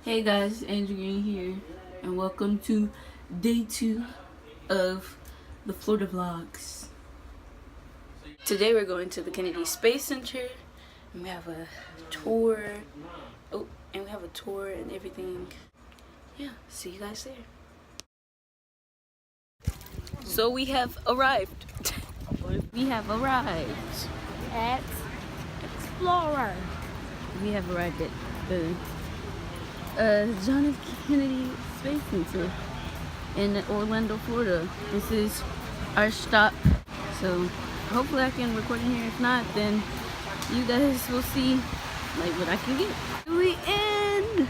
Hey guys, Andrew Green here, and welcome to day 2 of the Florida vlogs. Today we're going to the Kennedy Space Center, and we have a tour. Oh, and we have a tour and everything. Yeah, see you guys there. So we have arrived. We have arrived at Explorer. We have arrived at the John F. Kennedy Space Center in Orlando, Florida. This is our stop, so hopefully I can record in here. If not, then you guys will see like what I can get. We in.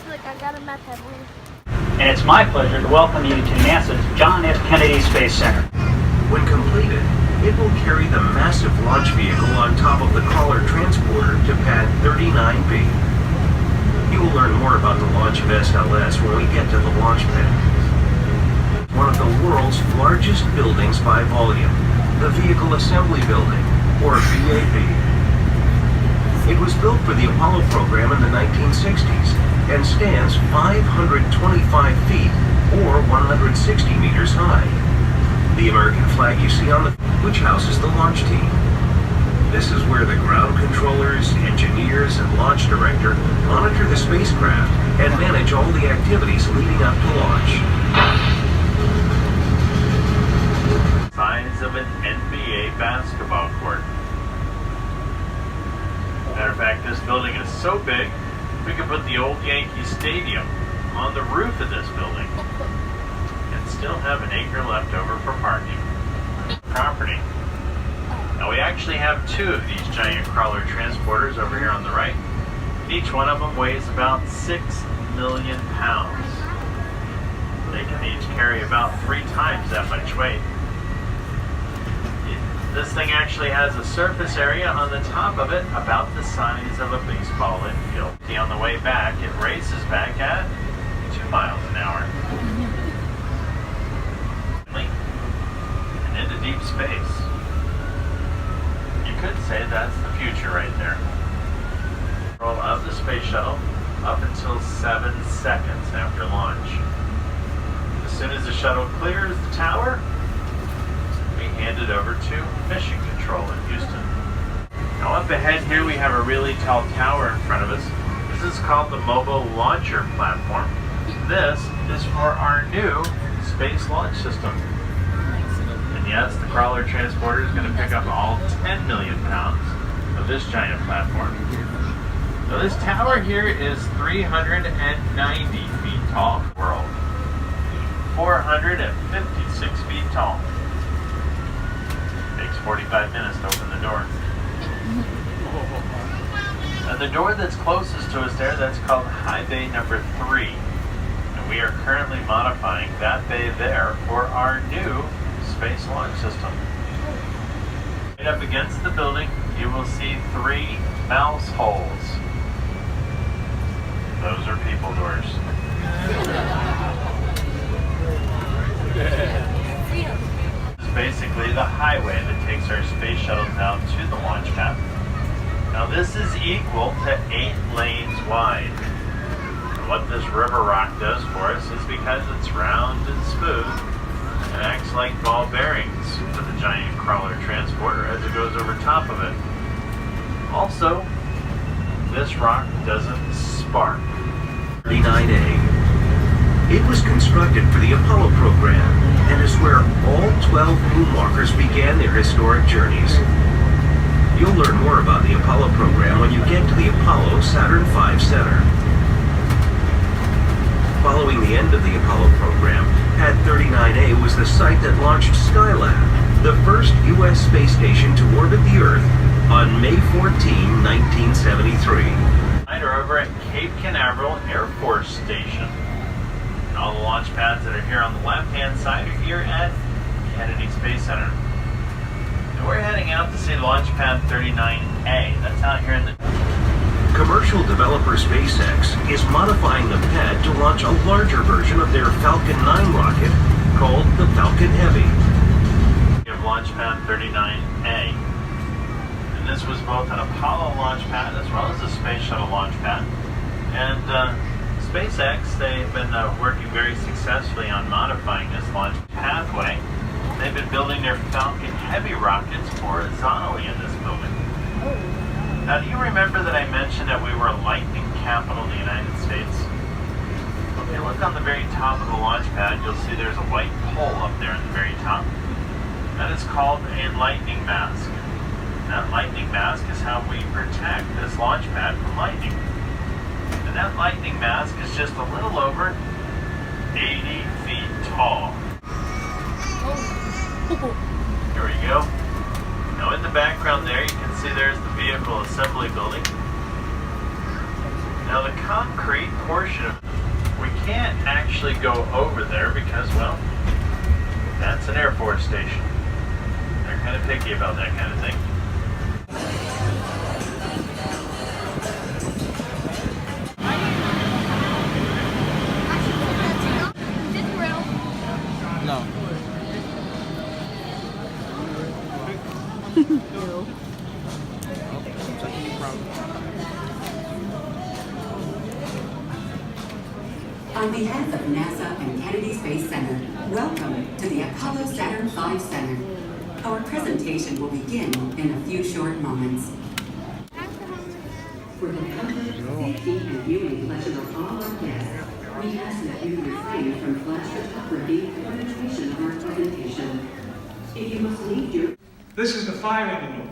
Look, I got a map that way. And it's my pleasure to welcome you to NASA's John F. Kennedy Space Center. When completed, it will carry the massive launch vehicle on top of the crawler transporter to pad 39B. You will learn more about the launch of SLS when we get to the launch pad. One of the world's largest buildings by volume, the Vehicle Assembly Building, or VAB. It was built for the Apollo program in the 1960s and stands 525 feet or 160 meters high. The American flag you see on the which houses the launch team. This is where the ground controllers, engineers, and launch director monitor the spacecraft and manage all the activities leading up to launch. Size of an NBA basketball court. Matter of fact, this building is so big, we could put the old Yankee Stadium on the roof of this building and still have an acre left over for parking. Property. Now we actually have 2 of these giant crawler transporters over here on the right. Each one of them weighs about 6 million pounds. They can each carry about 3 times that much weight. This thing actually has a surface area on the top of it about the size of a baseball infield. See, on the way back, it races back at 2 miles an hour. And into deep space. You could say that's the future right there. Roll of the space shuttle up until 7 seconds after launch. As soon as the shuttle clears the tower, we hand it over to Mission Control in Houston. Now up ahead here we have a really tall tower in front of us. This is called the Mobile Launcher Platform. This is for our new Space Launch System. And yes, the crawler transporter is going to pick up all 10 million pounds of this giant platform. So this tower here is 390 feet tall. World. 456 feet tall. Takes 45 minutes to open the door. And the door that's closest to us there, that's called High Bay number 3. And we are currently modifying that bay there for our new Space Launch System. Right up against the building, you will see 3 mouse holes. Those are people doors. This is basically the highway that takes our space shuttles out to the launch pad. Now this is equal to 8 lanes wide. And what this river rock does for us is because it's round and smooth, it acts like ball bearings for the giant crawler transporter as it goes over top of it. Also, this rock doesn't spark. 39A. It was constructed for the Apollo program and is where all 12 moonwalkers began their historic journeys. You'll learn more about the Apollo program when you get to the Apollo Saturn V Center. Following the end of the Apollo program, Pad 39A was the site that launched Skylab, the first U.S. space station to orbit the Earth, on May 14, 1973. We're over at Cape Canaveral Air Force Station. And all the launch pads that are here on the left-hand side are here at Kennedy Space Center. And we're heading out to see Launch Pad 39A. That's out here in the... Commercial developer SpaceX is modifying the pad to launch a larger version of their Falcon 9 rocket called the Falcon Heavy. We have Launch Pad 39A. And this was both an Apollo launch pad as well as a Space Shuttle launch pad. And SpaceX, they've been working very successfully on modifying this launch pathway. They've been building their Falcon Heavy rockets horizontally in this movement. Now, do you remember that I mentioned that we were a lightning capital of the United States? If you look on the very top of the launch pad, you'll see there's a white pole up there at the very top. That is called a lightning mask. That lightning mask is how we protect this launch pad from lightning. And that lightning mask is just a little over 80 feet tall. Here we go. Now in the background there, you can see there's the vehicle assembly building. Now the concrete portion of it, we can't actually go over there because, well, that's an Air Force station. They're kind of picky about that kind of thing. No. On behalf of NASA and Kennedy Space Center, welcome to the Apollo Saturn V Center. Our presentation will begin in a few short moments. For the comfort, safety, and viewing pleasure of all our guests, we ask that you refrain from flash photography or imitation of our presentation. If you must leave your... This is the firing room,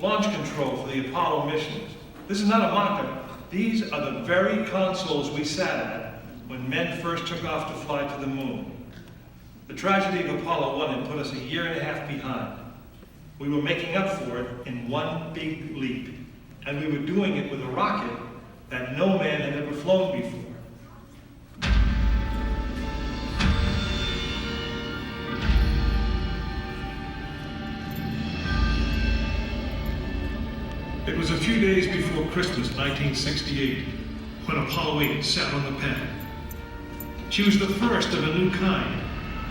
launch control for the Apollo missions. This is not a mock-up. These are the very consoles we sat at when men first took off to fly to the moon. The tragedy of Apollo 1 had put us a year and a half behind. We were making up for it in one big leap, and we were doing it with a rocket that no man had ever flown before. It was a few days before Christmas 1968 when Apollo 8 sat on the pad. She was the first of a new kind,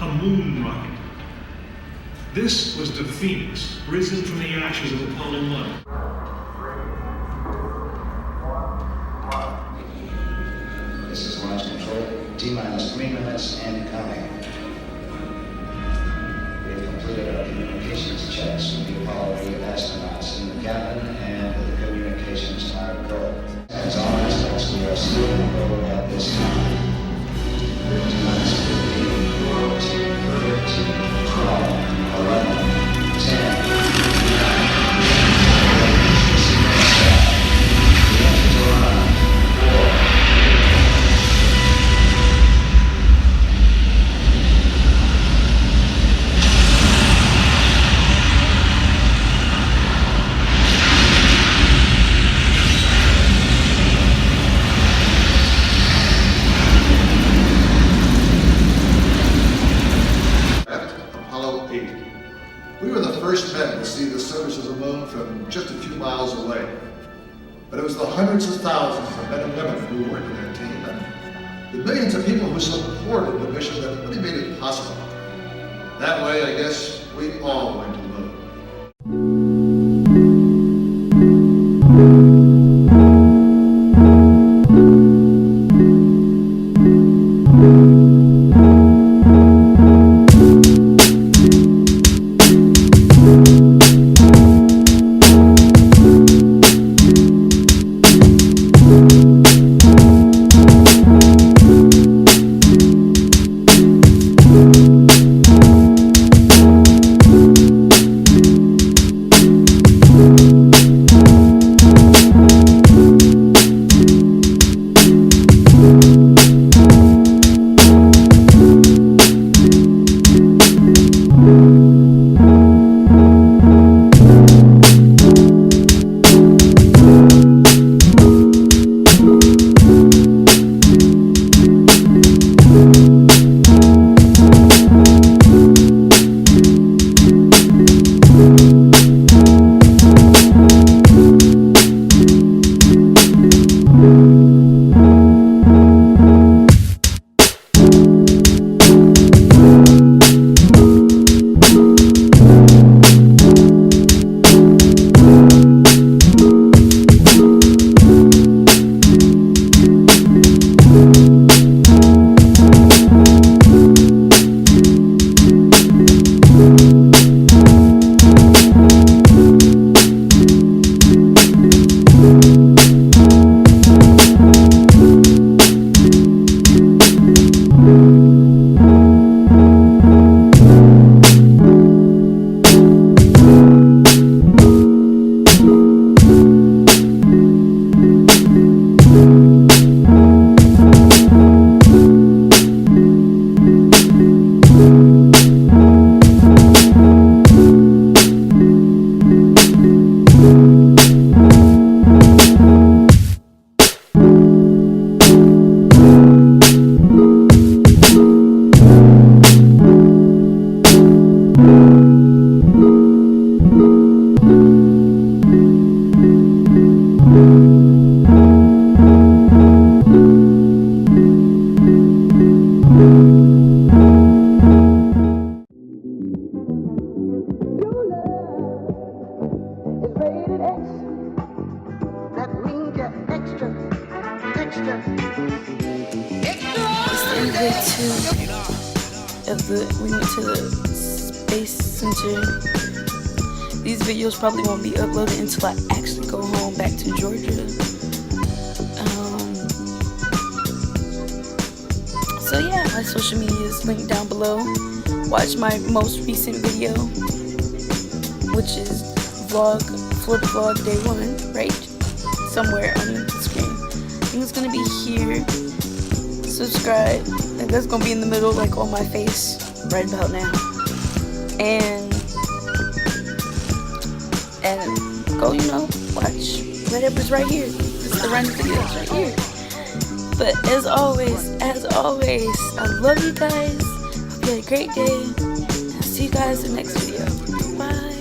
a moon rocket. This was the Phoenix, risen from the ashes of Apollo 1. This is launch control. T-minus 3 minutes and counting. We have completed our communications checks with the Apollo 8 astronauts in the cabin, and the communications are go. As all aspects, we are still go at this time. T-minus 15, 14, 13, 12, 11, 10, 9, 4. We were the first men to see the surface of the moon from just a few miles away. But it was the hundreds of thousands of men and women who worked in their team and the millions of people who supported the mission that really made it possible. That way, I guess, we all went to the moon. It's the end of day 2 we went to the Space Center. These videos probably won't be uploaded until I actually go home back to Georgia. So yeah, my social media is linked down below. Watch my most recent video, which is Florida vlog day 1, right? Somewhere on the screen. I think it's gonna be here. Subscribe. And that's gonna be in the middle, like on my face, right about now. And go, watch whatever's right here. It's the random videos right here. But as always, I love you guys. Hope you had a great day. I'll see you guys in the next video. Bye.